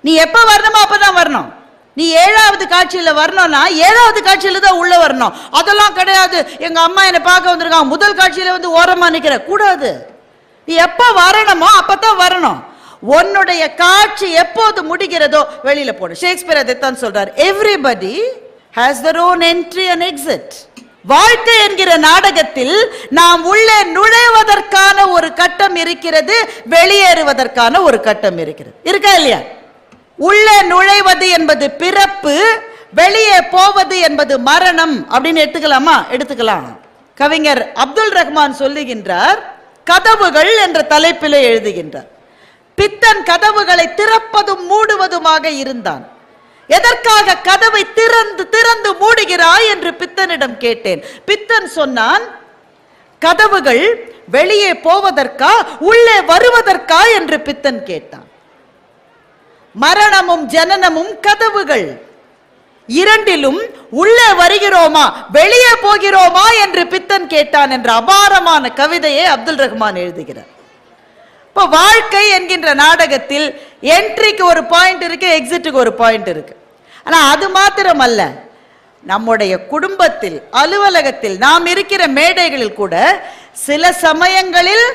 நீ எப்ப வரணுமோ அப்பதான் வரணும். நீ 7வது காட்சியில வரணும்னா 7வது காட்சியில தான் உள்ள வரணும். அதெல்லாம் கிடையாது. எங்க அம்மா என்னை பார்க்க வந்திருக்காங்க, முதல் காட்சியில வந்து ஓரமா நிக்கிற கூடாது. நீ எப்ப வரணுமோ அப்பதான் வரணும். உன்னுடைய காட்சி எப்போது முடிகிறதோ வெளியில போடும். ஷேக்ஸ்பியர் அதைத்தான் சொல்றார். Everybody has their own entry and exit. வாழ்க்கை என்கிற நாடகத்தில் நாம் உள்ளே நுழைவதற்கான ஒரு கட்டம் இருக்கிறது, வெளியேறுவதற்கான ஒரு கட்டம் இருக்கிறது. இருக்கா இல்லையா? உள்ளே நுழைவது என்பது பிறப்பு, வெளியே போவது என்பது மரணம் அப்படின்னு எடுத்துக்கலாமா? எடுத்துக்கலாம். கவிஞர் அப்துல் ரஹ்மான் சொல்லுகின்றார், கதவுகள் என்ற தலைப்பிலே எழுதுகின்றார். பித்தன் கதவுகளை திறப்பதும் மூடுவதுமாக இருந்தான். எதற்காக கதவை திறந்து திறந்து மூடுகிறாய் என்று பித்தனிடம் கேட்டேன். பித்தன் சொன்னான், கதவுகள் வெளியே போவதற்கா உள்ளே வருவதற்கா என்று பித்தன் கேட்டான். மரணமும் ஜனனமும் கதவுகள், இரண்டிலும் உள்ளே வருகிறோமா வெளியே போகிறோமா என்று பித்தன் கேட்டான் என்ற அபாரமான கவிதையை அப்துல் ரஹ்மான் எழுதுகிறார். இப்போ வாழ்க்கை என்கின்ற நாடகத்தில் என்ட்ரிக்கு ஒரு பாயிண்ட் இருக்கு, எக்ஸிட்டுக்கு ஒரு பாயிண்ட் இருக்கு. ஆனா அது மாத்திரம் அல்ல, நம்முடைய குடும்பத்தில், அலுவலகத்தில், நாம் இருக்கிற மேடைகளில் கூட சில சமயங்களில்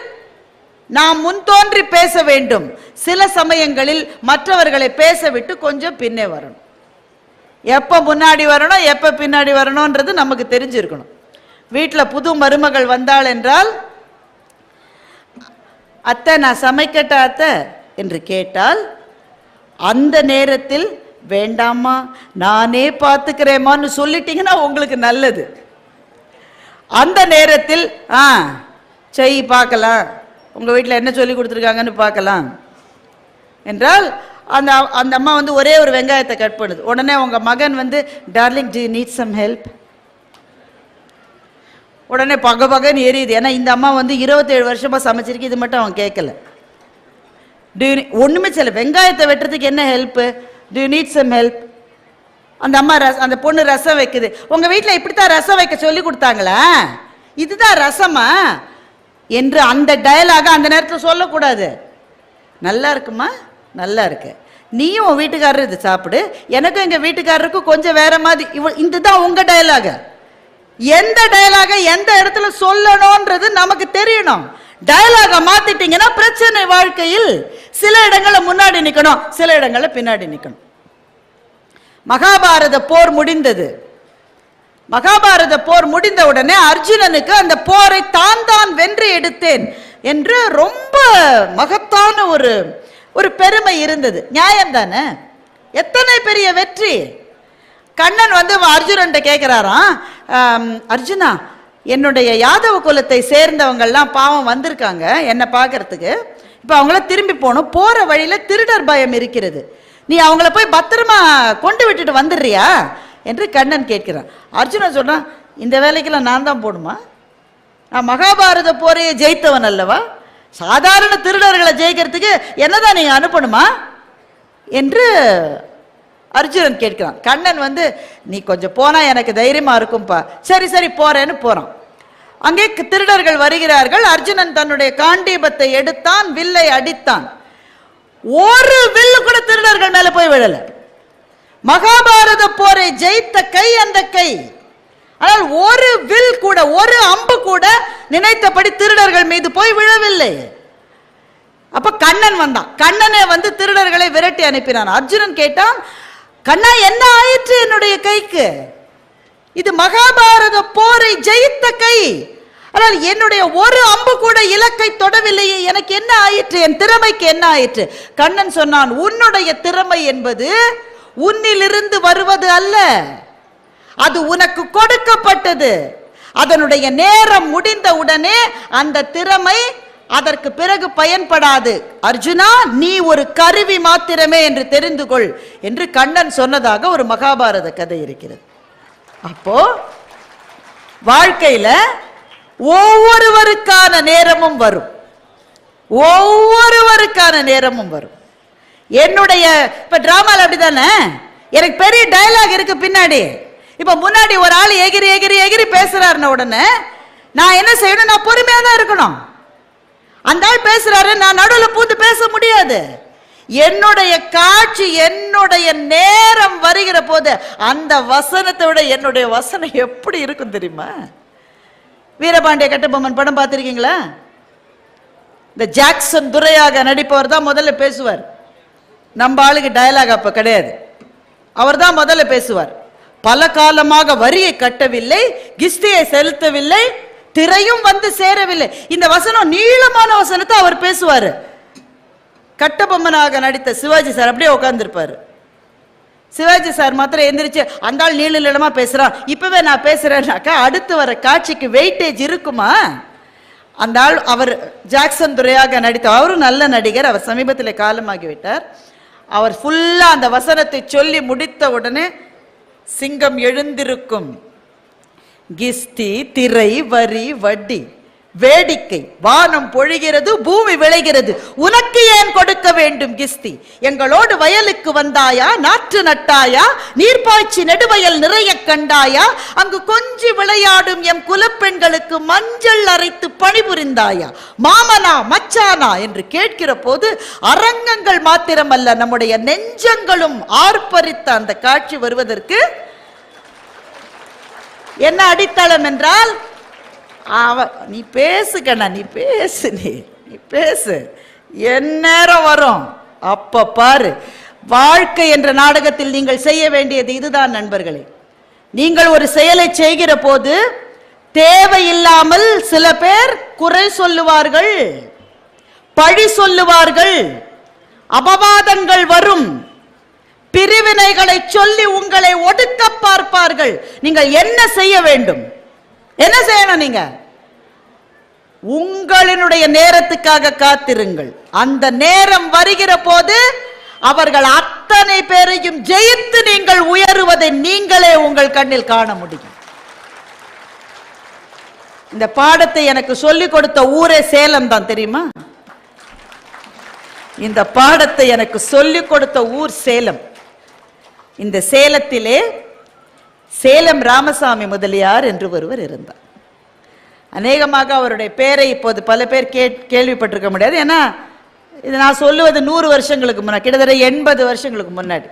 நாம் முன் தோன்றி பேச வேண்டும், சில சமயங்களில் மற்றவர்களை பேச விட்டு கொஞ்சம் பின்னே வரணும். எப்ப முன்னாடி வரணும் எப்ப பின்னாடி வரணும்ன்றது நமக்கு தெரிஞ்சிருக்கணும். வீட்டில் புது மருமகள் வந்தாள் என்றால், அத்தை நான் சமைக்கட்டா அத்தை என்று கேட்டால், அந்த நேரத்தில் வேண்டாமா நானே பார்த்துக்கிறேமான்னு சொல்லிட்டீங்கன்னா உங்களுக்கு நல்லது. அந்த நேரத்தில் செய் பார்க்கலாம், உங்க வீட்டில் என்ன சொல்லி கொடுத்துருக்காங்கன்னு பார்க்கலாம் என்றால், அந்த அந்த அம்மா வந்து ஒரே ஒரு வெங்காயத்தை கட் பண்ணுது. உடனே உங்க மகன் வந்து, darling do you need some help? உடனே பகன்னு எரியுது. ஏன்னா இந்த அம்மா வந்து 27 வருஷமா சமைச்சிருக்கு, இது மட்டும் அவன் கேட்கல. ஒண்ணுமே சொல்ல, வெங்காயத்தை வெட்டுறதுக்கு என்ன help? Do you need some help? அந்த அம்மா அந்த பொண்ணு ரசம் வைக்குது. உங்க வீட்டில் இப்படித்தான் ரசம் வைக்க சொல்லி கொடுத்தாங்களா? இதுதான் ரசமா என்று அந்த டயலாக அந்த நேரத்தில் சொல்லக்கூடாது. நல்லா இருக்குமா? நல்லா இருக்கு, நீயும் உன் வீட்டுக்காரர் இது சாப்பிடு, எனக்கும் எங்க வீட்டுக்காரருக்கும் கொஞ்சம் வேற மாதிரி. இதுதான் உங்க டயலாக. எந்த டயலாக எந்த இடத்துல சொல்லணும்ன்றது நமக்கு தெரியணும். டயலாக மாத்திட்டீங்கன்னா பிரச்சனை. வாழ்க்கையில் சில இடங்களை முன்னாடி நிக்கணும், சில இடங்களை பின்னாடி நிக்கணும். மகாபாரத போர் முடிந்தது. மகாபாரத போர் முடிந்த உடனே அர்ஜுனனுக்கு அந்த போரை தான் வென்று எடுத்தேன் என்று ரொம்ப மகத்தான ஒரு பெருமை இருந்தது. நியாயம் தானே? எத்தனை பெரிய வெற்றி! கண்ணன் வந்து அர்ஜுனன் கேட்கிறாராம், அர்ஜுனா என்னுடைய யாதவ குலத்தை சேர்ந்தவங்கெல்லாம் பாவம் வந்திருக்காங்க என்னை பார்க்கறதுக்கு, இப்போ அவங்கள திரும்பி போகணும், போற வழியில திருடர் பயம் இருக்கிறது, நீ அவங்கள போய் பத்திரமா கொண்டு விட்டுட்டு வந்துடுறியா என்று கண்ணன் கேட்கிறான். அர்ஜுனன் சொல்றான், இந்த வேலைக்கெல்லாம் நான் தான் போடுமா? நான் மகாபாரத போரையே ஜெயித்தவன் அல்லவா, சாதாரண திருடர்களை ஜெயிக்கிறதுக்கு என்னதான் நீங்க அனுப்பணுமா என்று அர்ஜுனன் கேட்கிறான். கண்ணன் வந்து, நீ கொஞ்சம் போனா எனக்கு தைரியமா இருக்கும்பா, சரி சரி போறேன்னு போறான். அங்கே திருடர்கள் வருகிறார்கள். அர்ஜுனன் தன்னுடைய காண்டீபத்தை எடுத்தான், வில்லை அடித்தான். ஒரு வில்லு கூட திருடர்கள் மேல போய் விழல. மகாபாரத போரை ஜெயித்த கை அந்த கை. ஆனால் ஒரு வில் கூட, ஒரு அம்பு கூட நினைத்தபடி திருடர்கள் மீது போய் விழவில்லை. அப்ப கண்ணன் வந்தான். கண்ணனே வந்து திருடர்களை விரட்டி அனுப்பினான். அர்ஜுனன் கேட்டான், கண்ணா என்ன ஆயிற்று என்னுடைய கைக்கு? இது மகாபாரத போரை ஜெயித்த கை, ஆனால் என்னுடைய ஒரு அம்பு கூட இலக்கை தொடவில்லையே, எனக்கு என்ன ஆயிற்று? என் திறமைக்கு என்ன ஆயிற்று? கண்ணன் சொன்னான், உன்னுடைய திறமை என்பது உன்னிலிருந்து வருவது அல்ல, அது உனக்கு கொடுக்கப்பட்டது. அதனுடைய நேரம் முடிந்த உடனே அந்த திறமை அதற்கு பிறகு பயன்படாது. அர்ஜுனா, நீ ஒரு கருவி மாத்திரமே என்று தெரிந்து கொள் என்று கண்ணன் சொன்னதாக ஒரு மகாபாரத கதை இருக்கிறது. அப்போ வாழ்க்கையில ஒவ்வொருவருக்கான நேரமும் வரும், ஒவ்வொருவருக்கான நேரமும் வரும். என்னுடைய இப்ப டிராமால அப்படித்தானே, எனக்கு பெரிய டயலாக் இருக்கு பின்னாடி. இப்ப முன்னாடி ஒரு ஆள் எகிரி எகிரி எகிரி பேசுறாருன உடனே நான் என்ன செய்யணும்? நான் பொறுமையா தான் இருக்கணும். அந்த ஆள் பேசுறாரு, நான் நடுவில் பூந்து பேச முடியாது. என்னுடைய காட்சி, என்னுடைய நேரம் வருகிற போது அந்த வசனத்தை விட என்னுடைய வசனம் எப்படி இருக்கும் தெரியுமா? வீரபாண்டிய கட்டபொம்மன் படம் பார்த்திருக்கீங்களா? இந்த ஜாக்சன் துரையாக நடிப்பவர் தான் முதல்ல பேசுவார். நம்ம ஆளுக்கு டயலாக் அப்ப கிடையாது, அவர் தான் முதல்ல பேசுவார். பல காலமாக வரியை கட்டவில்லை, கிஸ்தியை செலுத்தவில்லை, திரையும் வந்து சேரவில்லை. இந்த வசனம் நீளமான வசனத்தை அவர் பேசுவார். கட்டபொம்மனாக நடித்த சிவாஜி சார் அப்படியே உட்கார்ந்துருப்பாரு. சிவாஜி சார் மாத்திரம் எந்திரிச்சு அந்த ஆள் நீள நீளமா பேசுறான், இப்பவே நான் பேசுறேன்னாக்கா அடுத்து வர காட்சிக்கு வெயிட்டேஜ் இருக்குமா? அந்த ஆள் அவர் ஜாக்சன் துரையாக நடித்த, அவரும் நல்ல நடிகர், அவர் சமீபத்தில் காலமாகிவிட்டார். அவர் ஃபுல்லா அந்த வசனத்தை சொல்லி முடித்த உடனே சிங்கம் எழுந்திருக்கும், கிஸ்தி திரை வரி வட்டி வேடிக்கை, வானம் பொழிகிறது பூமி விளைகிறது, உனக்கு ஏன் கொடுக்க வேண்டும் கிஸ்தி? எங்களோடு வயலுக்கு வந்தாயா, நாற்று நட்டாயா, நீர்ப்பாய்ச்சி நெடுவயல் நிறைய கண்டாயா, அங்கு கொஞ்சி விளையாடும் எம் குலப்பெண்களுக்கு மஞ்சள் அரைத்து பணிபுரிந்தாயா, மாமனா மச்சானா என்று கேட்கிற போது அரங்கங்கள் மாத்திரமல்ல நம்முடைய நெஞ்சங்களும் ஆர்ப்பரித்த அந்த காட்சி வருவதற்கு என்ன அடித்தளம் என்றால், நீ பேசு கண்ணா, நீ பேசு, நீ பேசு, என் நேரம் வரும் அப்ப பாரு. வாழ்க்கை என்ற நாடகத்தில் நீங்கள் செய்ய வேண்டியது இதுதான் நண்பர்களே. நீங்கள் ஒரு செயலை செய்கிற போது தேவையில்லாமல் சில பேர் குறை சொல்லுவார்கள், பழி சொல்லுவார்கள், அபவாதங்கள் வரும், பிரிவினைகளை சொல்லி உங்களை ஒடுக்க பார்ப்பார்கள். நீங்கள் என்ன செய்ய வேண்டும்? என்ன செய்யணும்? நீங்க உங்களினுடைய நேரத்துக்காக காத்திருங்கள். அந்த நேரம் வருகிற போது அவர்கள் அத்தனை பேரையும் ஜெயித்து நீங்கள் உயருவதை நீங்களே உங்கள் கண்ணில் காண முடியும். இந்த பாடத்தை எனக்கு சொல்லிக் கொடுத்த ஊரே சேலம் தான், தெரியுமா? இந்த பாடத்தை எனக்கு சொல்லிக் கொடுத்த ஊர் சேலம். இந்த சேலத்திலே சேலம் ராமசாமி முதலியார் என்று ஒருவர் இருந்தார். அநேகமாக அவருடைய பெயரை இப்போது பல பேர் கேள்விப்பட்டிருக்க முடியாது. ஏன்னா இது நான் சொல்லுவது 100 வருஷங்களுக்கு முன்னாடி, கிட்டத்தட்ட 80 வருஷங்களுக்கு முன்னாடி.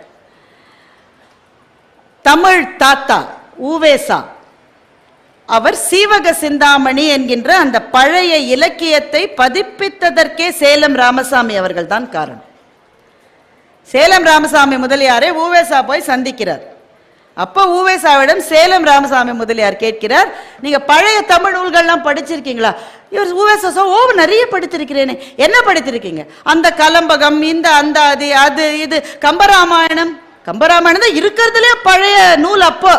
தமிழ் தாத்தா உவேசா அவர் சீவக சிந்தாமணி என்கின்ற அந்த பழைய இலக்கியத்தை பதிப்பித்ததற்கே சேலம் ராமசாமி அவர்கள் தான் காரணம். சேலம் ராமசாமி முதலியாரை உவேசா போய் சந்திக்கிறார். அப்ப உவேசாவிடம் சேலம் ராமசாமி முதலியார் கேட்கிறார், நீங்க பழைய தமிழ் நூல்கள்லாம் படிச்சிருக்கீங்களா? இவர் உவேசா, ஓ நிறைய படித்திருக்கிறேனே. என்ன படித்திருக்கீங்க? அந்த கலம்பகம், இந்த அந்த அது இது கம்பராமாயணம். கம்பராமாயணம் தான் இருக்கிறதுலே பழைய நூல். அப்போ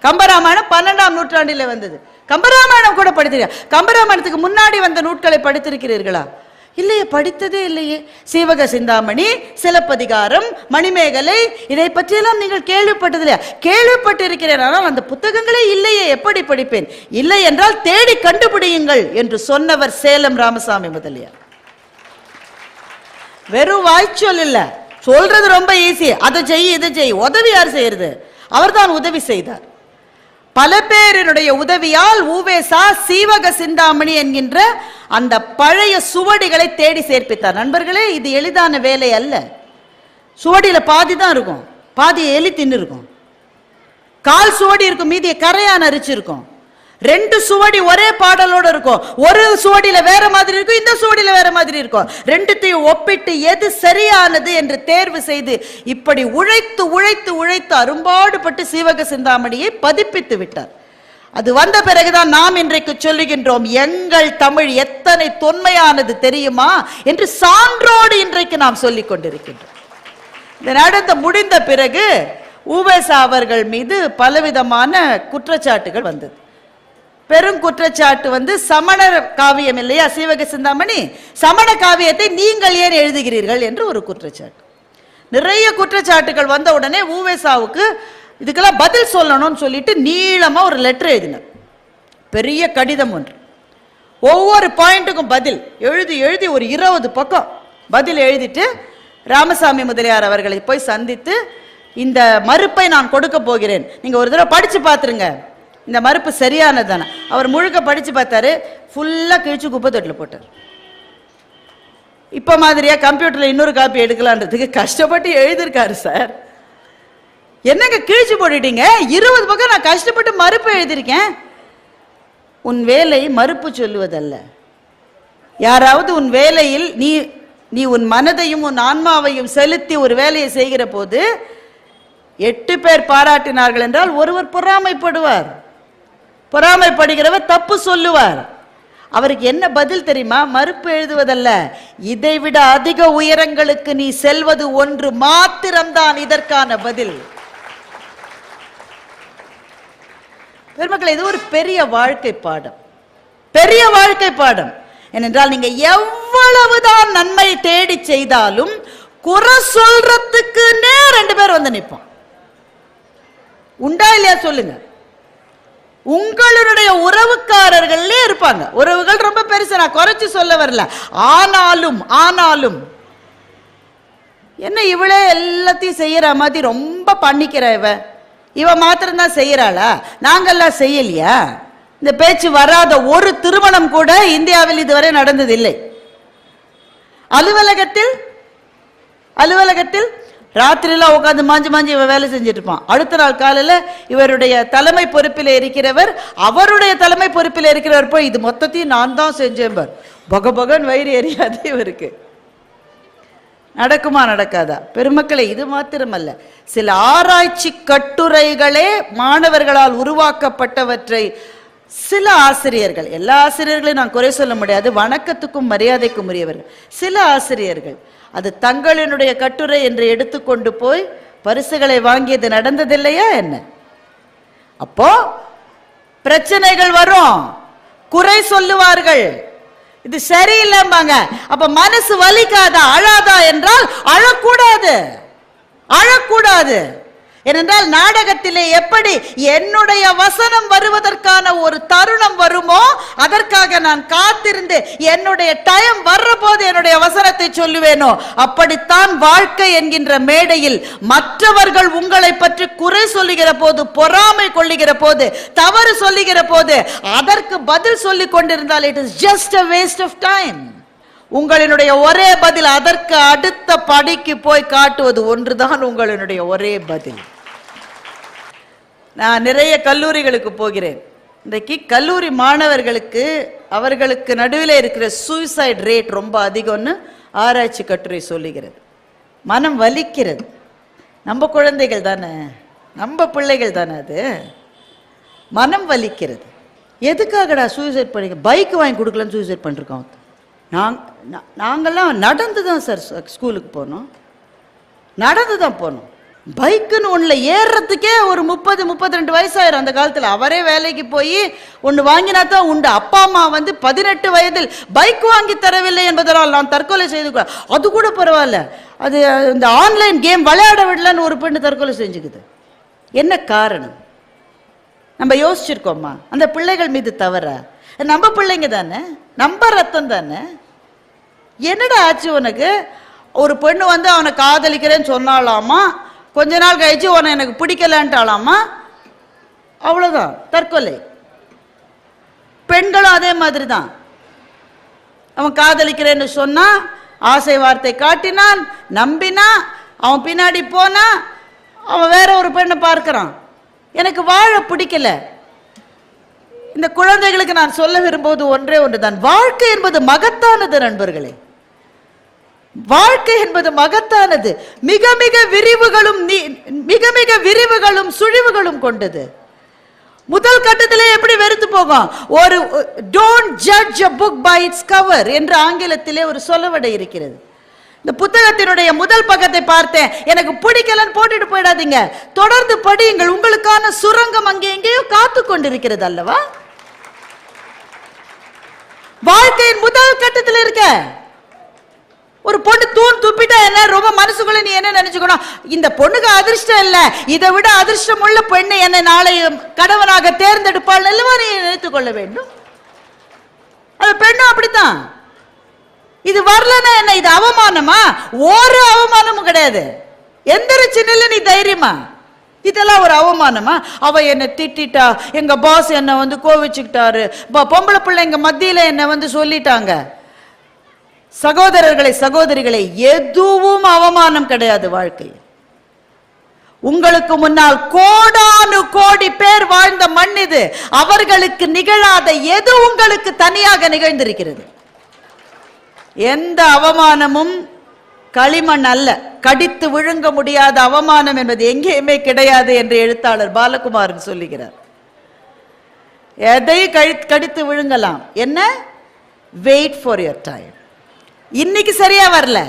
கம்பராமாயணம் 12ஆம் நூற்றாண்டிலே வந்தது. கம்பராமாயணம் கூட படித்திருக்கீங்க? கம்பராமாயணத்துக்கு முன்னாடி வந்த நூட்களை படித்திருக்கிறீர்களா? இல்லையே, படித்ததே இல்லையே. சீவக சிந்தாமணி, சிலப்பதிகாரம், மணிமேகலை, இதை பற்றியெல்லாம் நீங்கள் கேள்விப்பட்டதில்லையா? கேள்விப்பட்டிருக்கிறேன், ஆனால் அந்த புத்தகங்களே இல்லையே, எப்படி படிப்பேன்? இல்லை என்றால் தேடி கண்டுபிடியுங்கள் என்று சொன்னவர் சேலம் ராமசாமி முதலியார். வெறும் வாய்ச்சொல் இல்ல, சொல்றது ரொம்ப ஈஸி. அதை செய் இதை செய். உதவி யார் செய்யறது? அவர் தான் உதவி செய்தார். பல பேரினுடைய உதவியால் உவேசா சீவக சிந்தாமணி என்கின்ற அந்த பழைய சுவடிகளை தேடி சேர்ப்பித்தார். நண்பர்களே, இது எளிதான வேலை அல்ல. சுவடியில பாதி தான் இருக்கும், பாதி எலி தின்னு இருக்கும். கால் சுவடி இருக்கும், மீதியை கரையான் அரிச்சிருக்கும். 2 சுவடி ஒரே பாடலோடு இருக்கும். ஒரு சுவடியில வேற மாதிரி இருக்கும், இந்த சுவடியில வேற மாதிரி இருக்கும். 2த்தையும் ஒப்பிட்டு எது சரியானது என்று தேர்வு செய்து இப்படி உழைத்து உழைத்து உழைத்து அரும்பாடுபட்டு சீவக சிந்தாமணியை பதிப்பித்து விட்டார். அது வந்த பிறகுதான் நாம் இன்றைக்கு சொல்லுகின்றோம், எங்கள் தமிழ் எத்தனை தொன்மையானது தெரியுமா என்று சான்றோடு இன்றைக்கு நாம் சொல்லிக் கொண்டிருக்கின்றோம். இந்த நடந்து முடிந்த பிறகு உவேசா அவர்கள் மீது பலவிதமான குற்றச்சாட்டுகள் வந்தது. பெரும் குற்றச்சாட்டு சமணர் காவியம் இல்லையா சீவக சிந்தாமணி, சமண காவியத்தை நீங்கள் ஏன் எழுதுகிறீர்கள் என்று ஒரு குற்றச்சாட்டு. நிறைய குற்றச்சாட்டுகள் வந்த உடனே உவேசாவுக்கு இதுக்கெல்லாம் பதில் சொல்லணும்னு சொல்லிட்டு நீளமா ஒரு லெட்டர் எழுதினார். பெரிய கடிதம் ஒன்று, ஒவ்வொரு பாயிண்ட்டுக்கும் பதில் எழுதி எழுதி ஒரு 20 பக்கம் பதில் எழுதிட்டு ராமசாமி முதலியார் அவர்களை போய் சந்தித்து, இந்த மறுப்பை நான் கொடுக்க போகிறேன், நீங்க ஒரு தடவை படிச்சு பார்த்துருங்க, இந்த மறுப்பு சரியானதானே. அவர் முழுக்க படிச்சு பார்த்தாரு, ஃபுல்லா கிழிச்சு குப்பை தொட்டில் போட்டார். இப்ப மாதிரியா கம்ப்யூட்டர்ல இன்னொரு காப்பி எடுக்கலான்றதுக்கு கஷ்டப்பட்டு எழுதியிருக்காரு சார். என்னங்க கிழிச்சு போட்டுட்டீங்க? 20 பக்கம் நான் கஷ்டப்பட்டு மறுப்பு எழுதியிருக்கேன். உன் வேலை மறுப்பு சொல்லுவதல்ல. யாராவது உன் வேலையில் நீ உன் மனதையும் உன் ஆன்மாவையும் செலுத்தி ஒரு வேலையை செய்கிற போது 8 பேர் பாராட்டினார்கள் என்றால் ஒருவர் பொறாமைப்படுவார். பொறாமைப்படுகிறவர் தப்பு சொல்லுவார். அவருக்கு என்ன பதில் தெரியுமா? மறுப்பு எழுதுவதல்ல, இதைவிட அதிக உயரங்களுக்கு நீ செல்வது ஒன்று மாத்திரம்தான் இதற்கான பதில். பெருமக்களே, இது ஒரு பெரிய வாழ்க்கை பாடம், பெரிய வாழ்க்கை பாடம். ஏனென்றால் நீங்க எவ்வளவுதான் நன்மை தேடி செய்தாலும் குறை சொல்றதுக்குன்னே 2 பேர் வந்து நிற்போம். உண்டா இல்லையா சொல்லுங்க? உங்களுடைய உறவுக்காரர்களே இருப்பாங்க. உறவுகள் ரொம்ப பெருசு, நான் குறைச்சு சொல்ல வரல. ஆனாலும் என்ன இவளே எல்லாத்தையும் செய்யற மாதிரி ரொம்ப பண்ணிக்கிற இவ மாத்திரம்தான் செய்யறாளா? நாங்கெல்லாம் செய்யலையா? இந்த பேச்சு வராத ஒரு திருமணம் கூட இந்தியாவில் இதுவரை நடந்ததில்லை. அலுவலகத்தில் ராத்திரிலாம் உட்காந்து மாஞ்சி இவ வேலை செஞ்சுட்டு இருப்பான். அடுத்த நாள் காலையில் இவருடைய தலைமை பொறுப்பில் இருக்கிறவர், அவருடைய தலைமை பொறுப்பில் இருக்கிறவர் போய் இது மொத்தத்தையும் நான் தான் செஞ்சேன் பார், பகபகன் வயிறு எரியாது இவருக்கு. நடக்குமா நடக்காதா? பெருமக்களே, இது மாத்திரமல்ல, சில ஆராய்ச்சி கட்டுரைகளே மாணவர்களால் உருவாக்கப்பட்டவற்றை சில ஆசிரியர்கள், எல்லா ஆசிரியர்களையும் நான் குறை சொல்ல முடியாது, வணக்கத்துக்கும் மரியாதைக்கும் உரியவர்கள், சில ஆசிரியர்கள் அது தங்களினுடைய கட்டுரை என்று எடுத்துக்கொண்டு போய் பரிசுகளை வாங்கியது நடந்ததில்லையா என்ன? அப்போ பிரச்சனைகள் வரும், குறை சொல்லுவார்கள், இது சரியில்லைம்பாங்க. அப்ப மனசு வலிக்காதா, அழாதா என்றால் அழக்கூடாது. ஏனென்றால் நாடகத்திலே எப்படி என்னுடைய வசனம் வருவதற்கான ஒரு தருணம் வருமோ அதற்காக நான் காத்திருந்து என்னுடைய டைம் வர்ற போது என்னுடைய வசனத்தை சொல்லுவேனோ, அப்படித்தான் வாழ்க்கை என்கின்ற மேடையில் மற்றவர்கள் உங்களை பற்றி குறை சொல்லுகிற போது, பொறாமை கொள்ளுகிற போது, தவறு சொல்லுகிற போது அதற்கு பதில் சொல்லிக் கொண்டிருந்தால் it is just a waste of time. உங்களுடைய ஒரே பதில் அதற்கு அடுத்த படிக்கு போய் காட்டுவது ஒன்றுதான் உங்களுடைய ஒரே பதில். நான் நிறைய கல்லூரிகளுக்கு போகிறேன். இன்றைக்கு கல்லூரி மாணவர்களுக்கு அவர்களுக்கு நடுவில் இருக்கிற சூசைட் ரேட் ரொம்ப அதிகம்னு ஆராய்ச்சி கட்டுரை சொல்லுகிறது. மனம் வலிக்கிறது. நம்ம குழந்தைகள் தானே, நம்ம பிள்ளைகள் தானே, அது மனம் வலிக்கிறது. எதுக்காகடா சூசைட் பண்ணி பைக் வாங்கி கொடுக்கலன்னு சூசைட் பண்ணிருக்கோம். நாங்கள்லாம் நடந்து தான் சார் ஸ்கூலுக்கு போனோம், நடந்து தான் போனோம். பைக்குன்னு ஒன்றில் ஏறுறதுக்கே ஒரு 30-32 வயசாயிரும். அந்த காலத்தில் அவரே வேலைக்கு போய் ஒன்று வாங்கினா தான் உண்டு. அப்பா அம்மா 18 வயதில் பைக் வாங்கி தரவில்லை என்பதனால் நான் தற்கொலை செய்து, அது கூட பரவாயில்ல, அது இந்த ஆன்லைன் கேம் விளையாட விடலன்னு ஒரு பெண்ணு தற்கொலை செஞ்சுக்குது. என்ன காரணம்? நம்ம யோசிச்சிருக்கோமா? அந்த பிள்ளைகள் மீது தவற? நம்ம பிள்ளைங்க தானே, நம்ம ரத்தம் தானே. என்னடா ஆச்சு உனக்கு? ஒரு பெண்ணு அவனை காதலிக்கிறேன்னு சொன்னாலாமா, கொஞ்ச நாள் கழிச்சு உன்னை எனக்கு பிடிக்கலன்ட்டாலாமா, அவ்வளோதான் தற்கொலை. பெண்களும் அதே மாதிரி தான். அவன் காதலிக்கிறேன்னு சொன்னா, ஆசை வார்த்தை காட்டினான், நம்பினா, அவன் பின்னாடி போனா, அவன் வேற ஒரு பெண்ணை பார்க்கிறான். எனக்கு வாழ பிடிக்கல. இந்த குழந்தைகளுக்கு நான் சொல்ல விரும்புவது ஒன்றே ஒன்றுதான், வாழ்க்கை என்பது மகத்தானது நண்பர்களே. வாழ்க்கை என்பது மகத்தானது, மிக மிக விரிவுகளும் சுழிவுகளும் கொண்டது. முதல் கட்டத்திலே எப்படி வெறுத்து போகும்? ஒரு don't judge a book by its cover என்று ஆங்கிலத்திலே ஒரு சொலவடை இருக்கிறது. இந்த புத்தகத்தினுடைய முதல் பக்கத்தை பார்த்தேன், எனக்கு பிடிக்கலன்னு போட்டுட்டு போயிடாதீங்க, தொடர்ந்து படியுங்கள், உங்களுக்கான சுரங்கம் அங்கே எங்கேயோ காத்து கொண்டிருக்கிறது அல்லவா? வாழ்க்கையின் முதல் கட்டத்தில் இருக்க ஒரு பொண்ணு தூண் துப்பிட்டா என்ன, ரொம்ப மனசுக்குள்ள நீ என்ன நினைச்சுக்கணும், இந்த பொண்ணுக்கு அதிர்ஷ்டம் இல்ல, இதை விட அதிர்ஷ்டம் உள்ள பெண்ணு என்னை நாளை கணவனாக தேர்ந்தெடுப்பாள் அல்லவா நீ நினைத்துக் கொள்ள வேண்டும். அது பெண்ணும் அப்படித்தான். இது வரலன்னா என்ன, இது அவமானமா? ஒரு அவமானமும் கிடையாது. எந்திரிச்சு நில்லு, நீ தைரியமா? இதெல்லாம் ஒரு அவமானமா? அவ என்ன திட்டா, எங்க பாஸ் என்ன கோவிச்சுக்கிட்டாரு, பொம்பளை பிள்ளை எங்க மத்தியில என்ன சொல்லிட்டாங்க. சகோதரர்களை சகோதரிகளை, எதுவும் அவமானம் கிடையாது வாழ்க்கை. உங்களுக்கு முன்னால் கோடானு கோடி பேர் வாழ்ந்த மண் இது. அவர்களுக்கு நிகழாத எது உங்களுக்கு தனியாக நிகழ்ந்திருக்கிறது? எந்த அவமானமும் களிமண் அல்ல. கடித்து விழுங்க முடியாத அவமானம் என்பது எங்கேயுமே கிடையாது என்று எழுத்தாளர் பாலகுமாரன் சொல்லுகிறார். எதை கடித்து விழுங்கலாம். என்ன? Wait for your time. இன்னைக்கு சரியா வரல,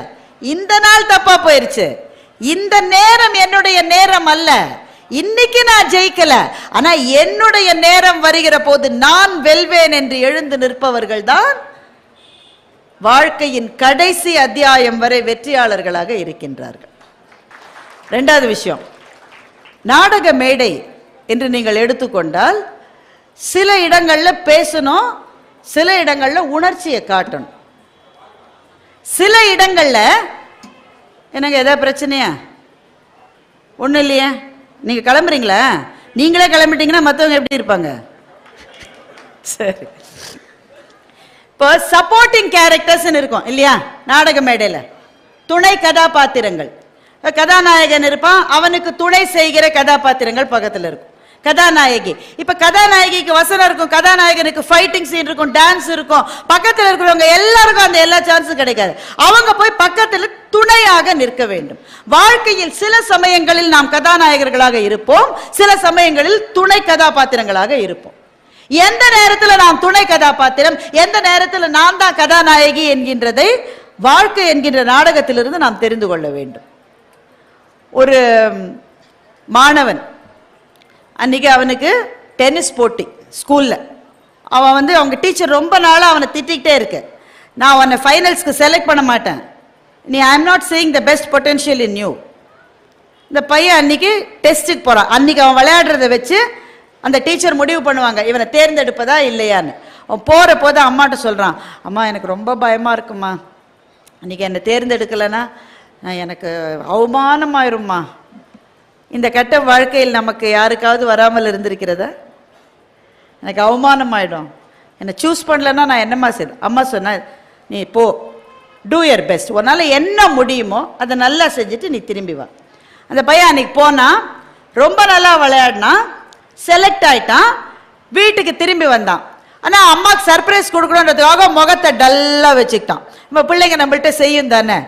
இந்த நாள் தப்பா போயிருச்சு, இந்த நேரம் என்னுடைய நேரம் அல்ல, இன்னைக்கு நான் ஜெயிக்கல, ஆனா என்னுடைய நேரம் வருகிற போது நான் வெல்வேன் என்று எழுந்து நிற்பவர்கள் தான் வாழ்க்கையின் கடைசி அத்தியாயம் வரை வெற்றியாளர்களாக இருக்கின்றார்கள். இரண்டாவது விஷயம், நாடக மேடை என்று நீங்கள் எடுத்துக்கொண்டால் சில இடங்கள்ல பேசணும், சில இடங்கள்ல உணர்ச்சியை காட்டணும். சில இடங்கள்ல எனக்கு ஏதாவது பிரச்சனையா? ஒன்றும் இல்லையே, நீங்கள் கிளம்புறீங்களா? நீங்களே கிளம்பிட்டீங்கன்னா மற்றவங்க எப்படி இருப்பாங்க? சரி, இப்போ சப்போர்ட்டிங் கேரக்டர்ஸ் இருக்கும் இல்லையா நாடக மேடையில், துணை கதாபாத்திரங்கள். கதாநாயகன் இருப்பான், அவனுக்கு துணை செய்கிற கதாபாத்திரங்கள் பக்கத்தில் இருக்கும். கதாநாயகி, இப்ப கதாநாயகிக்கு வசனம் இருக்கும், கதாநாயகனுக்கு ஃபைட்டிங் சீன் இருக்கும், டான்ஸ் இருக்கும். பக்கத்தில் இருக்கிறவங்க எல்லாருக்கும் அந்த எல்லா சான்ஸும் கிடைக்காது. அவங்க போய் பக்கத்தில் துணையாக நிற்க வேண்டும். வாழ்க்கையில் சில சமயங்களில் நாம் கதாநாயகர்களாக இருப்போம், சில சமயங்களில் துணை கதாபாத்திரங்களாக இருப்போம். எந்த நேரத்தில் நாம் துணை கதாபாத்திரம், எந்த நேரத்தில் நான் தான் கதாநாயகி என்கின்றதை வாழ்க்கை என்கின்ற நாடகத்திலிருந்து நாம் தெரிந்து கொள்ள வேண்டும். ஒரு மாணவன், அன்னைக்கு அவனுக்கு டென்னிஸ் போட்டி ஸ்கூல்ல. அவன் வந்து அவங்க டீச்சர் ரொம்ப நாளாக அவனை திட்டிகிட்டே இருக்கு, நான் அவனை ஃபைனல்ஸ்க்கு செலக்ட் பண்ண மாட்டேன், நீ I am not seeing the best potential in you. இந்த பையன் அன்னைக்கு டெஸ்ட்டுக்கு போறான். அன்னைக்கு அவன் விளையாடுறத வச்சு அந்த டீச்சர் முடிவு பண்ணுவாங்க இவனை தேர்ந்தெடுப்பதா இல்லையான்னு. அவன் போற போது அம்மாட்ட சொல்றான், அம்மா எனக்கு ரொம்ப பயமா இருக்குமா, அன்னைக்கு என்னை தேர்ந்தெடுக்கலைன்னா எனக்கு அவமானமாயிரும்மா. இந்த கெட்ட வாழ்க்கையில் நமக்கு யாருக்காவது வராமல் இருந்திருக்கிறதா? எனக்கு அவமானம் ஆயிடும், என்னை சூஸ் பண்ணலன்னா நான் என்னம்மா செய்ய? அம்மா சொன்ன, நீ போ, டூ யர் பெஸ்ட், உன்னால் என்ன முடியுமோ அதை நல்லா செஞ்சுட்டு நீ திரும்பி வா. அந்த பையன் அன்னைக்கு போனான், ரொம்ப நல்லா விளையாடினான், செலக்ட் ஆயிட்டான், வீட்டுக்கு திரும்பி வந்தான். ஆனால் அம்மாவுக்கு சர்ப்ரைஸ் கொடுக்கணுன்றதுக்காக முகத்தை டல்லாக வச்சுக்கிட்டான். நம்ம பிள்ளைங்க நம்மள்கிட்ட செய்யும் தானே,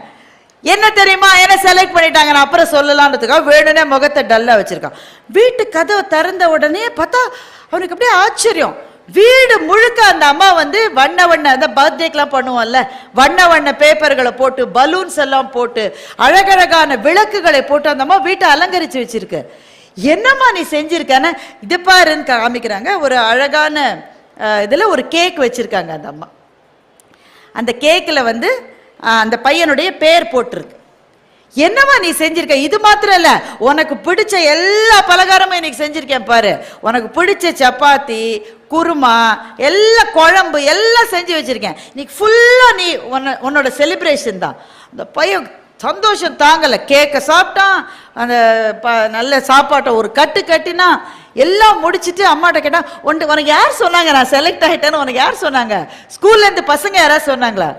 என்ன தெரியுமா, என்ன செலக்ட் பண்ணிட்டாங்க நான் அப்புறம் சொல்லலான்றதுக்காக வேணுனே முகத்தை டல்லா வச்சிருக்கான். வீட்டு கதவை திறந்த உடனே பார்த்தா அவனுக்கு அப்படியே ஆச்சரியம். வீடு முழுக்க அந்த அம்மா வந்து வண்ண வண்ண, அந்த பர்த்டேக்கெல்லாம் பண்ணுவோம்ல, வண்ண வண்ண பேப்பர்களை போட்டு பலூன்ஸ் எல்லாம் போட்டு அழகழகான விளக்குகளை போட்டு அந்த அம்மா வீட்டை அலங்கரிச்சு வச்சிருக்கு. என்னம்மா நீ செஞ்சிருக்கான? இது பாருன்னு காமிக்கிறாங்க. ஒரு அழகான இதில் ஒரு கேக் வச்சிருக்காங்க அந்த அம்மா. அந்த கேக்கில் வந்து அந்த பையனுடைய பேர் போட்டிருக்கு. என்னவா நீ செஞ்சிருக்க? இது மாத்திரம் இல்ல, உனக்கு பிடிச்ச எல்லா பலகாரமும் இன்னைக்கு செஞ்சிருக்கேன் பாரு, உனக்கு பிடிச்ச சப்பாத்தி, குருமா, எல்லா குழம்பு எல்லாம் செஞ்சு வச்சிருக்கேன், இன்னைக்கு ஃபுல்லா நீ உன்னோட செலிப்ரேஷன் தான். அந்த பையன் சந்தோஷம் தாங்கல, கேக்க சாப்பிட்டான், அந்த நல்ல சாப்பாட்டை ஒரு கட்டு கட்டினா, எல்லாம் முடிச்சுட்டு அம்மாட்ட கேட்டா, உனக்கு யார் சொன்னாங்க நான் செலக்ட் ஆயிட்டேன்னு? உனக்கு யார் சொன்னாங்க? ஸ்கூல்ல இருந்து பசங்க யாராவது சொன்னாங்களா?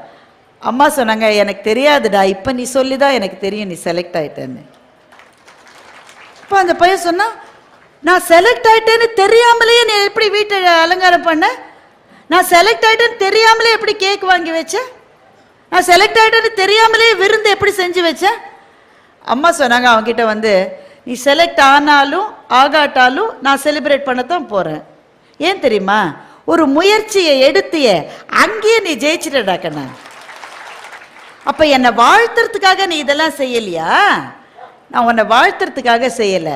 அம்மா சொன்னாங்க, எனக்கு தெரியாதுடா, இப்ப நீ சொல்லிதான் எனக்கு தெரியும் நீ செலக்ட் ஆயிட்டேன்னு. இப்ப அந்த பையன் சொன்னா, நான் செலக்ட் ஆயிட்டேன்னு தெரியாமலேயே நீ எப்படி வீட்டை அலங்காரம் பண்ண? நான் செலக்ட் ஆயிட்டேன்னு தெரியாமலே எப்படி கேக் வாங்கி வச்ச? நான் செலக்ட் ஆயிட்டேன்னு தெரியாமலே விருந்து எப்படி செஞ்சு வச்சேன்? அம்மா சொன்னாங்க அவன்கிட்ட வந்து, நீ செலக்ட் ஆனாலும் ஆகாட்டாலும் நான் செலிப்ரேட் பண்ணத்தான் போறேன். ஏன் தெரியுமா? ஒரு முயற்சியை எடுத்திய அங்கேயே நீ ஜெயிச்சிட்டடா கண்ணா. அப்ப என்னை வாழ்த்துறதுக்காக நீ இதெல்லாம் செய்யலையா? நான் உன்னை வாழ்த்துறதுக்காக செய்யல,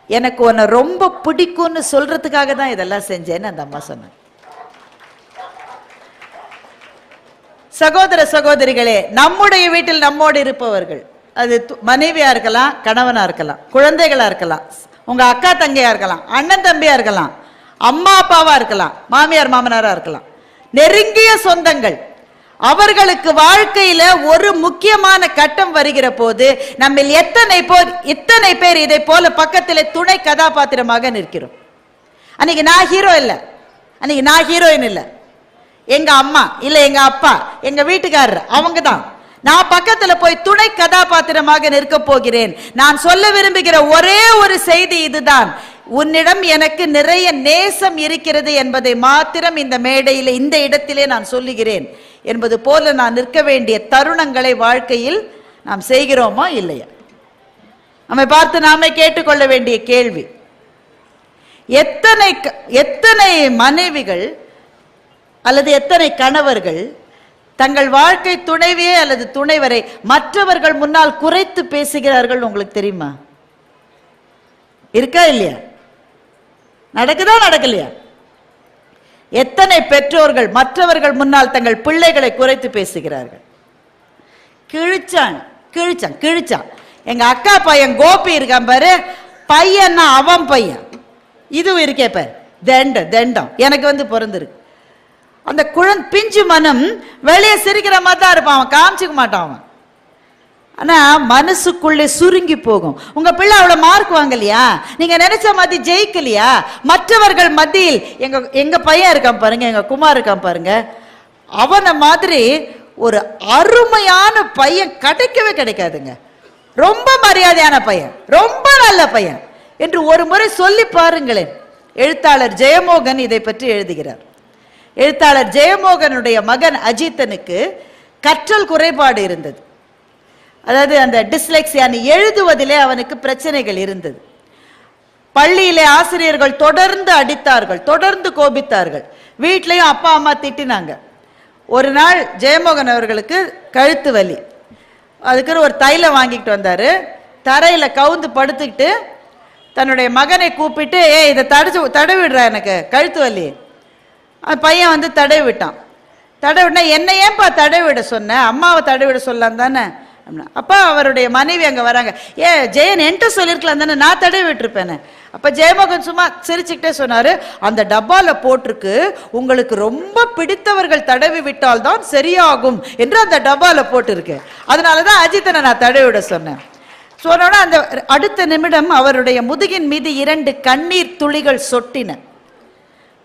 எனக்கு உன்னை ரொம்ப பிடிக்கும்னு சொல்றதுக்காக தான் இதெல்லாம் செஞ்சேன்னு அந்த அம்மா சொன்னாங்க. சகோதர சகோதரிகளே, நம்முடைய வீட்டில் நம்மோடு இருப்பவர்கள், அது மனைவியா இருக்கலாம், கணவனா இருக்கலாம், குழந்தைகளா இருக்கலாம், உங்க அக்கா தங்கையா இருக்கலாம், அண்ணன் தம்பியா இருக்கலாம், அம்மா அப்பாவா இருக்கலாம், மாமியார் மாமனாரா இருக்கலாம், நெருங்கிய சொந்தங்கள். அவர்களுக்கு வாழ்க்கையில ஒரு முக்கியமான கட்டம் வருகிற போது நம்ம இத்தனை பேர் இதை போல பக்கத்திலே துணை கதாபாத்திரமாக நிற்கிறோம். அன்னைக்கு நான் ஹீரோ இல்லை, அன்னைக்கு நான் ஹீரோயின் இல்லை, எங்க அம்மா இல்ல எங்க அப்பா எங்க வீட்டுக்காரர் அவங்க தான். நான் பக்கத்துல போய் துணை கதாபாத்திரமாக நிற்க போகிறேன். நான் சொல்ல விரும்புகிற ஒரே ஒரு செய்தி இதுதான். உன்னிடம் எனக்கு நிறைய நேசம் இருக்கிறது என்பதை மாத்திரம் இந்த மேடையிலே இந்த இடத்திலே நான் சொல்லுகிறேன் என்பது போல நான் நிற்க வேண்டிய தருணங்களை வாழ்க்கையில் நாம் செய்கிறோமா இல்லையா? நம்மை பார்த்து நாமே கேட்டுக்கொள்ள வேண்டிய கேள்வி, எத்தனை மனைவிகள் அல்லது எத்தனை கணவர்கள் தங்கள் வாழ்க்கை துணைவியே அல்லது துணைவரை மற்றவர்கள் முன்னால் குறைத்து பேசுகிறார்கள் உங்களுக்கு தெரியுமா? இருக்கா இல்லையா? நடக்குதா நடக்கலையா? எத்தனை பெற்றோர்கள் மற்றவர்கள் முன்னால் தங்கள் பிள்ளைகளை குறைத்து பேசுகிறார்கள்? கிழிச்சான். எங்க அக்கா பையன் கோபி இருக்கான் பாரு, பையன்னா அவன் பையன், இதுவும் இருக்கே பாரு, தண்டம் எனக்கு பிறந்திருக்கு. அந்த பிஞ்சு மனம் வெளியே சிரிக்கிற மாதிரி தான் இருப்பான், அவன் காமிச்சிக்க மாட்டான் அவன். ஆனா மனசுக்குள்ளே சுருங்கி போகும். உங்க பிள்ளை அவ்வளவு மார்க் வாங்கலையா, நீங்க நினைச்ச மாதிரி ஜெயிக்கலையா, மற்றவர்கள் மத்தியில் எங்க பையன் இருக்கான் பாருங்க, எங்க குமார் இருக்கான் பாருங்க, அவனை மாதிரி ஒரு அருமையான பையன் கிடைக்கவே கிடைக்காதுங்க. ரொம்ப மரியாதையான பையன், ரொம்ப நல்ல பையன் என்று ஒரு முறை சொல்லி பாருங்களேன். எழுத்தாளர் ஜெயமோகன் இதை பற்றி எழுதுகிறார். எழுத்தாளர் ஜெயமோகனுடைய மகன் அஜித்தனுக்கு கற்றல் குறைபாடு இருந்தது. அதாவது அந்த டிஸ்லெக்ஸியா, எழுதுவதிலே அவனுக்கு பிரச்சனைகள் இருந்தது. பள்ளியிலே ஆசிரியர்கள் தொடர்ந்து அடித்தார்கள், தொடர்ந்து கோபித்தார்கள். வீட்லயும் அப்பா அம்மா திட்டினாங்க. ஒரு நாள் ஜெயமோகன் அவர்களுக்கு கழுத்து வலி, அதுக்கு ஒரு தைலம் வாங்கிட்டு வந்தாரு. தரையில கவுந்து படுத்துக்கிட்டு தன்னுடைய மகனை கூப்பிட்டு, இதை தடவிடுறா, எனக்கு கழுத்து வலி. பையன் தடவி விட்டான். தடவிட்டா, என்ன ஏன்பா தடவிட சொன்ன, அம்மாவை தடவிட சொல்லலாம் தானே. அப்பா அவருடைய மனைவி அங்க வராங்க, ஜெயன் என்கிட்ட சொல்லிருக்கலாம் தானே, நான் தடவி விட்டுருப்பேன். அப்ப ஜெயமோகன் சும்மா சிரிச்சுக்கிட்டே சொன்னாரு, அந்த டப்பால போட்டிருக்கு, உங்களுக்கு ரொம்ப பிடித்தவர்கள் தடவி விட்டால் தான் சரியாகும் என்று அந்த டப்பால போட்டிருக்கு, அதனாலதான் அஜித்தனை நான் தடவி விட சொன்னேன். சொன்னோட அந்த அடுத்த நிமிடம் அவருடைய முதுகின் மீது 2 கண்ணீர் துளிகள் சொட்டின.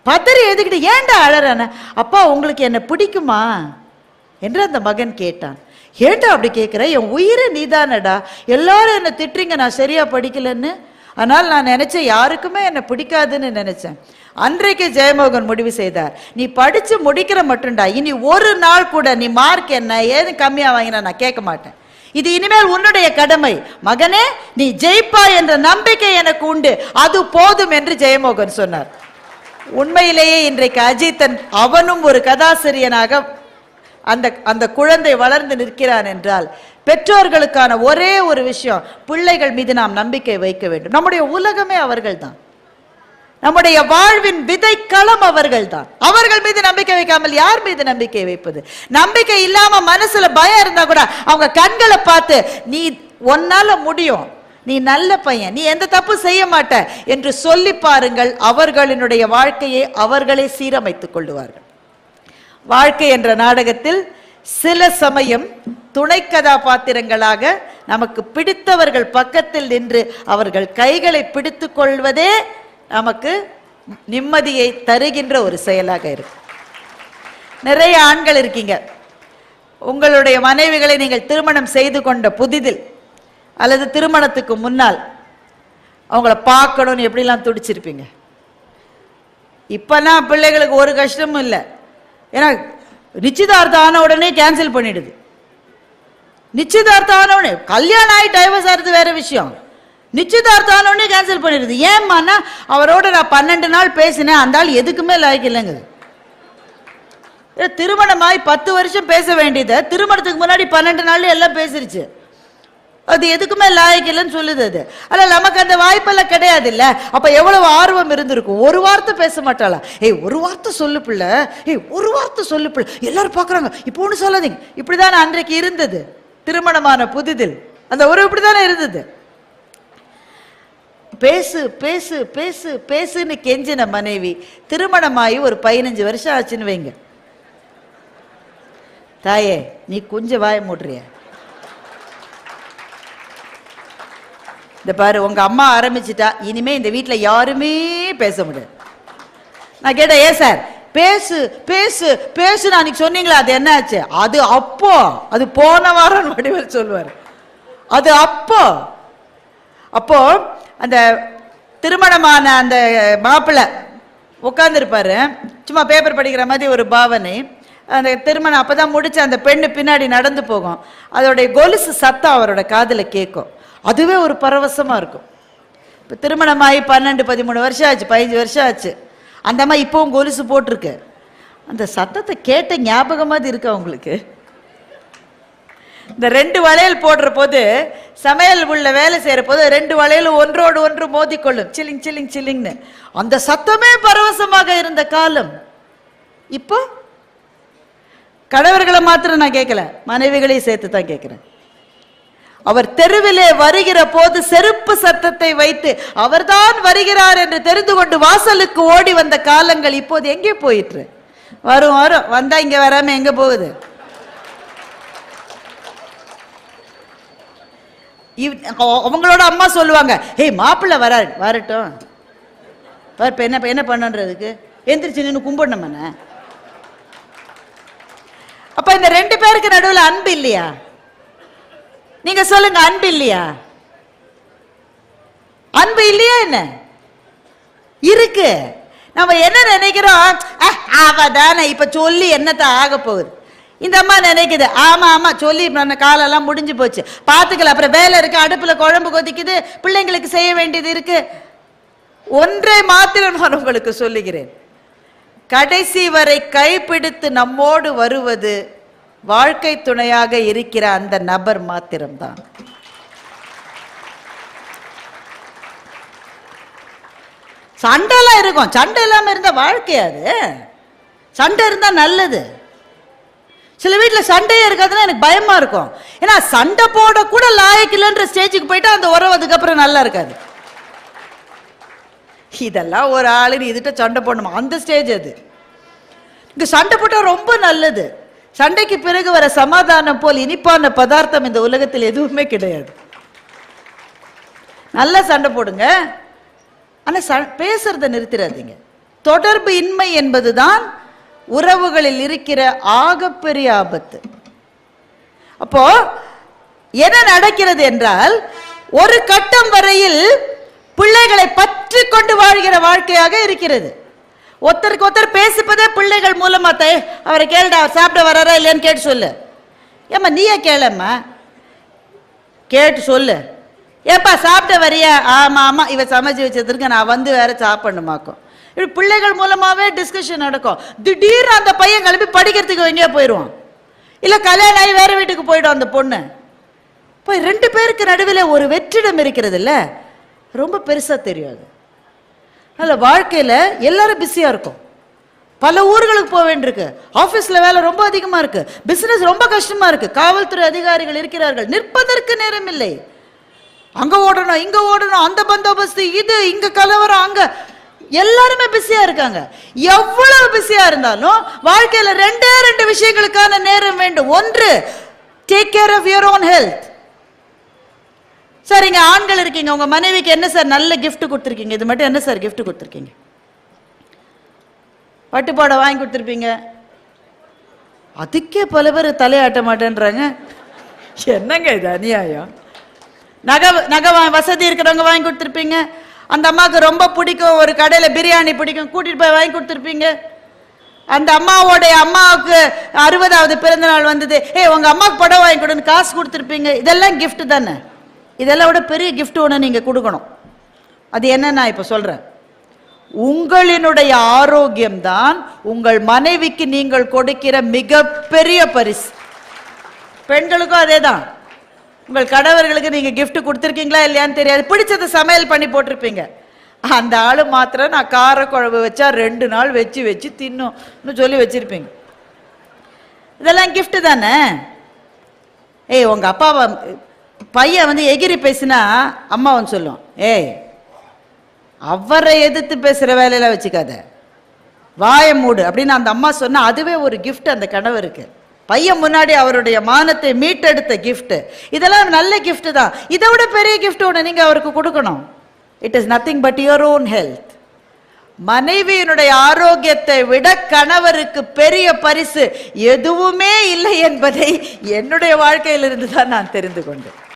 பதறி எழுதிக்கிட்டு, ஏன்டா அழறான, அப்பா உங்களுக்கு என்ன பிடிக்குமா என்று அந்த மகன் கேட்டான். ஏன்டா அப்படி கேட்கிற, என் உயிரை நீதானடா, எல்லாரும் என்ன திட்டுறீங்க நான் சரியா படிக்கலன்னு, ஆனால் நான் நினைச்சேன் யாருக்குமே என்ன பிடிக்காதுன்னு நினைச்சேன். அன்றைக்கு ஜெயமோகன் முடிவு செய்தார், நீ படிச்சு முடிக்கிற மட்டும்டா, இனி ஒரு நாள் கூட நீ மார்க் என்ன ஏது கம்மியா வாங்கினா நான் கேட்க மாட்டேன், இது இனிமேல் உன்னுடைய கடமை, மகனே நீ ஜெயிப்பா என்ற நம்பிக்கை எனக்கு உண்டு, அது போதும் என்று ஜெயமோகன் சொன்னார். உண்மையிலேயே இன்றைக்கு அஜித்தன் அவனும் ஒரு கதாசிரியனாக அந்த குழந்தை வளர்ந்து நிற்கிறான் என்றால் பெற்றோர்களுக்கான ஒரே ஒரு விஷயம், பிள்ளைகள் மீது நாம் நம்பிக்கை வைக்க வேண்டும். நம்முடைய உலகமே அவர்கள் தான், நம்முடைய வாழ்வின் விதைக்களம் அவர்கள் தான். அவர்கள் மீது நம்பிக்கை வைக்காமல் யார் மீது நம்பிக்கை வைப்பது? நம்பிக்கை இல்லாம மனசுல பயம் இருந்தா கூட அவங்க கண்களை பார்த்து, நீ ஒன்னால முடியும், நீ நல்ல பையன், நீ எந்த தப்பு செய்ய மாட்ட என்று சொல்லி பாருங்கள், அவர்களினுடைய வாழ்க்கையை அவர்களே சீரமைத்துக் கொள்ளுவார்கள். வாழ்க்கை என்ற நாடகத்தில் சில சமயம் துணை கதாபாத்திரங்களாக நமக்கு பிடித்தவர்கள் பக்கத்தில் நின்று அவர்கள் கைகளை பிடித்துக் கொள்வதே நமக்கு நிம்மதியை தருகின்ற ஒரு செயலாக இருக்கு. நிறைய ஆண்கள் இருக்கீங்க, உங்களுடைய மனைவிகளை நீங்கள் திருமணம் செய்து கொண்ட புதிதில் அல்லது திருமணத்துக்கு முன்னால் அவங்கள பார்க்கணும்னு எப்படிலாம் துடிச்சிருப்பீங்க. இப்பனா பிள்ளைகளுக்கு ஒரு கஷ்டமும் இல்லை, ஏன்னா நிச்சயதார்த்தம் ஆன உடனே கேன்சல் பண்ணிடுது. நிச்சயதார்த்தம் ஆன உடனே, கல்யாணம் ஆகி டைவர்ஸ் ஆகிறது வேற விஷயம், நிச்சயதார்த்தம் ஆன உடனே கேன்சல் பண்ணிடுது. ஏம்மானா அவரோட நான் 12 நாள் பேசினேன், அந்த ஆள் எதுக்குமே லாய்க்கு இல்லைங்க. திருமணமாய் 10 வருஷம் பேச வேண்டியதை திருமணத்துக்கு முன்னாடி 12 நாள் எல்லாம் பேசிருச்சு, அது எதுக்குமே லாய்க்கலன்னு சொல்லுது. அது அல்ல, நமக்கு அந்த வாய்ப்பெல்லாம் கிடையாது இல்ல. அப்ப எவ்வளவு ஆர்வம் இருந்திருக்கும். ஒரு வார்த்தை பேச மாட்டாளா, ஒரு வார்த்தை சொல்லு பிள்ளை, ஒரு வார்த்தை சொல்லு பிள்ளை, எல்லாரும் பாக்குறாங்க, இப்போ ஒண்ணு சொல்லாதீங்க. இப்படிதானே அன்றைக்கு இருந்தது திருமணமான புதிதில், அந்த உறவு இப்படிதானே இருந்தது. பேசு பேசு பேசு பேசுன்னு கெஞ்சின மனைவி திருமணமாயி ஒரு 15 வருஷம் ஆச்சுன்னு வைங்க, தாயே நீ கொஞ்சம் வாய மூடுறிய, இந்த பாரு உங்க அம்மா ஆரம்பிச்சுட்டா இனிமே இந்த வீட்டில் யாருமே பேச முடியாது. நான் கேட்டேன், ஏன் சார் பேசு பேசு பேசு அன்னைக்கு சொன்னீங்களா, அது என்ன ஆச்சு? அது அப்போ, அது போன வாரம் வடிவேல் சொல்வார். அது அப்போ அப்போ அந்த திருமணமான அந்த மாப்பிள்ளை உட்கார்ந்துருப்பாரு, சும்மா பேப்பர் படிக்கிற மாதிரி ஒரு பாவனை. அந்த திருமணம் அப்பதான் முடிச்சு அந்த பெண்ணு பின்னாடி நடந்து போகும், அதோடைய கொலுசு சத்தம் அவரோட காதுல கேட்கும். அதுவே ஒரு பரவசமா இருக்கும். இப்போ திருமணமாகி 12-13 வருஷம் ஆச்சு, 15 வருஷம் ஆச்சு. அந்த அம்மா இப்போவும் கொலுசு போட்டிருக்கு. அந்த சத்தத்தை கேட்ட ஞாபகமாவது இருக்கா உங்களுக்கு? இந்த 2 வளையல் போடுற போது, சமையல் உள்ள வேலை செய்யற போது 2 வளையலும் ஒன்றோடு ஒன்று மோதிக்கொள்ளும், சில்லிங் சில்லிங் சில்லிங்னு. அந்த சத்தமே பரவசமாக இருந்த காலம். இப்போ கணவர்களை மாத்திரம் நான் கேட்கல, மனைவிகளையும் சேர்த்து தான் கேட்கிறேன். அவர் தெருவிலே வருகிற போது செருப்பு சத்தத்தை வைத்து அவர்தான் வருகிறார் என்று தெரிந்து கொண்டு வாசலுக்கு ஓடி வந்த காலங்கள் இப்போது எங்கே போயிற்று? வரும் வரும், வந்தா இங்க வராம எங்க போகுது? அவங்களோட அம்மா சொல்லுவாங்க, ஏய் மாப்பிள்ளை வரட்டும், என்ன பண்ணுன்றதுக்கு எந்திரிச்சு நின்று கும்பிடணும். அப்ப இந்த 2 பேருக்கு நடுவில் அன்பு இல்லையா? நீங்க சொல்லுங்க, அன்பு இல்லையா? அன்பு இல்லையா? என்ன இருக்கு? நம்ம என்ன நினைக்கிறோம், அவதானே இப்ப சொல்லி என்னத்த ஆக போகுது. இந்த அம்மா நினைக்குது, ஆமா ஆமா சொல்லி காலெல்லாம் முடிஞ்சு போச்சு, பாத்துக்கல, அப்புறம் வேலை இருக்கு, அடுப்புல குழம்பு கொதிக்குது, பிள்ளைங்களுக்கு செய்ய வேண்டியது இருக்கு. ஒன்றை மாத்திரம் நான் உங்களுக்கு சொல்லுகிறேன், கடைசி வரை கைப்பிடித்து நம்மோடு வருவது வாழ்க்கை துணையாக இருக்கிற அந்த நபர் மாத்திரம்தான். சண்டைலாம் இருக்கும், சண்டை இல்லாம இருந்தா வாழ்க்கையாது. சண்டை இருந்தா நல்லது. சில வீட்டில் சண்டையே இருக்காதுன்னா எனக்கு பயமா இருக்கும். ஏன்னா சண்டை போட கூட லாயக்கில்லைன்ற ஸ்டேஜுக்கு போயிட்டா அந்த உறவு அதுக்கப்புறம் நல்லா இருக்காது. இதெல்லாம் ஒரு ஆளு இதுட்ட சண்டை போடணுமா, அந்த ஸ்டேஜ் அது. இங்க சண்டை போட்டா ரொம்ப நல்லது. சண்டைக்கு பிறகு வர சமாதானம் போல் இனிப்பான பதார்த்தம் இந்த உலகத்தில் எதுவுமே கிடையாது. நல்லா சண்டை போடுங்க, ஆனா பேசுறத நிறுத்திடாதீங்க. தொடர்பு இன்மை என்பதுதான் உறவுகளில் இருக்கிற ஆகப்பெரிய ஆபத்து. அப்போ என்ன நடக்கிறது என்றால், ஒரு கட்டம் வரையில் பிள்ளைகளை பற்றி கொண்டு வாழ்கிற வாழ்க்கையாக இருக்கிறது. ஒருத்தருக்கு ஒருத்தர் பேசிப்பதே பிள்ளைகள் மூலமா. அவரை கேளுடா, சாப்பிட வராரா இல்லையான்னு கேட்டு சொல்லு. ஏம்மா நீயே கேளம்மா, கேட்டு சொல்லு. ஏப்பா சாப்பிட வரியா? ஆமா ஆமா, இவ சமைச்சு வச்சதுக்கு நான் வந்து வேற சாப்பிடணுமாக்கும். இப்படி பிள்ளைகள் மூலமாவே டிஸ்கஷன் நடக்கும். திடீர்னு அந்த பையன் கிளம்பி படிக்கிறதுக்கு எங்கேயோ போயிடுவான், இல்ல கல்யாணம் ஆகி வேற வீட்டுக்கு போயிடும் அந்த பொண்ணு. போய் 2 பேருக்கு நடுவில் ஒரு வெற்றிடம் இருக்கிறது இல்ல, ரொம்ப பெருசா தெரியாது. அதில் வாழ்க்கையில் எல்லாரும் பிஸியாக இருக்கும். பல ஊர்களுக்கு போக வேண்டியிருக்கு, ஆஃபீஸில் வேலை ரொம்ப அதிகமாக இருக்கு, பிஸ்னஸ் ரொம்ப கஷ்டமாக இருக்கு, காவல்துறை அதிகாரிகள் இருக்கிறார்கள், நிற்பதற்கு நேரம் இல்லை. அங்கே ஓடணும், இங்கே ஓடணும், அந்த பந்தோபஸ்து, இது இங்கே கலவரம், அங்கே எல்லாருமே பிஸியாக இருக்காங்க. எவ்வளவு பிஸியாக இருந்தாலும் வாழ்க்கையில் 2 விஷயங்களுக்கான நேரம் வேண்டும். ஒன்று, take care of your own health. Sir இங்க ஆண்கள் இருக்கீங்க, உங்க மனைவிக்கு என்ன சார் நல்ல கிஃப்ட் கொடுத்துருக்கீங்க? இது மட்டும் என்ன சார் கிஃப்ட் கொடுத்துருக்கீங்க? பட்டுப்பாடை வாங்கி கொடுத்துருப்பீங்க. அதுக்கே பல பேர் தலையாட்ட மாட்டேன்றாங்க. என்னங்க இது அநியாயம்? நகை வசதி இருக்கிறவங்க வாங்கி கொடுத்துருப்பீங்க. அந்த அம்மாவுக்கு ரொம்ப பிடிக்கும், ஒரு கடையில் பிரியாணி பிடிக்கும், கூட்டிட்டு போய் வாங்கி கொடுத்துருப்பீங்க. அந்த அம்மாவுடைய அம்மாவுக்கு 60வது பிறந்த நாள் வந்தது, உங்க அம்மாவுக்கு புடவை வாங்கி கொடுன்னு காசு கொடுத்துருப்பீங்க. இதெல்லாம் கிஃப்ட் தானே. இதெல்லாம் விட பெரிய கிஃப்ட் ஒன்று நீங்க கொடுக்கணும். அது என்ன நான் இப்ப சொல்றேன், உங்களினுடைய ஆரோக்கியம் தான் உங்கள் மனைவிக்கு நீங்கள் கொடுக்கிற மிகப்பெரிய பரிசு. பெண்களுக்கும் அதே தான். உங்கள் கணவர்களுக்கு நீங்க கிஃப்ட் கொடுத்துருக்கீங்களா இல்லையான்னு தெரியாது, பிடிச்சதை சமையல் பண்ணி போட்டிருப்பீங்க. அந்த ஆளு மாத்திரம் நான் கார குழம்பு வச்சா 2 நாள் வச்சு வச்சு தின்னும் சொல்லி வச்சிருப்பீங்க. இதெல்லாம் கிஃப்ட் தானே. உங்க அப்பா பையன் வந்து எகிரி பேசினா அம்மா வந்து சொல்லும், அவரை எதிர்த்து பேசுற வேலையில வச்சுக்காத, வாய மூடு அப்படின்னு அந்த அம்மா சொன்னா அதுவே ஒரு கிஃப்ட் அந்த கணவருக்கு. பையன் முன்னாடி அவருடைய மானத்தை மீட்டெடுத்த கிஃப்ட். இதெல்லாம் நல்ல கிஃப்ட் தான். இதை விட பெரிய கிஃப்ட் ஒன்று நீங்க அவருக்கு கொடுக்கணும். It is nothing but your own health. மனைவியினுடைய ஆரோக்கியத்தை விட கணவருக்கு பெரிய பரிசு எதுவுமே இல்லை என்பதை என்னுடைய வாழ்க்கையிலிருந்து தான் நான் தெரிந்து கொண்டேன்.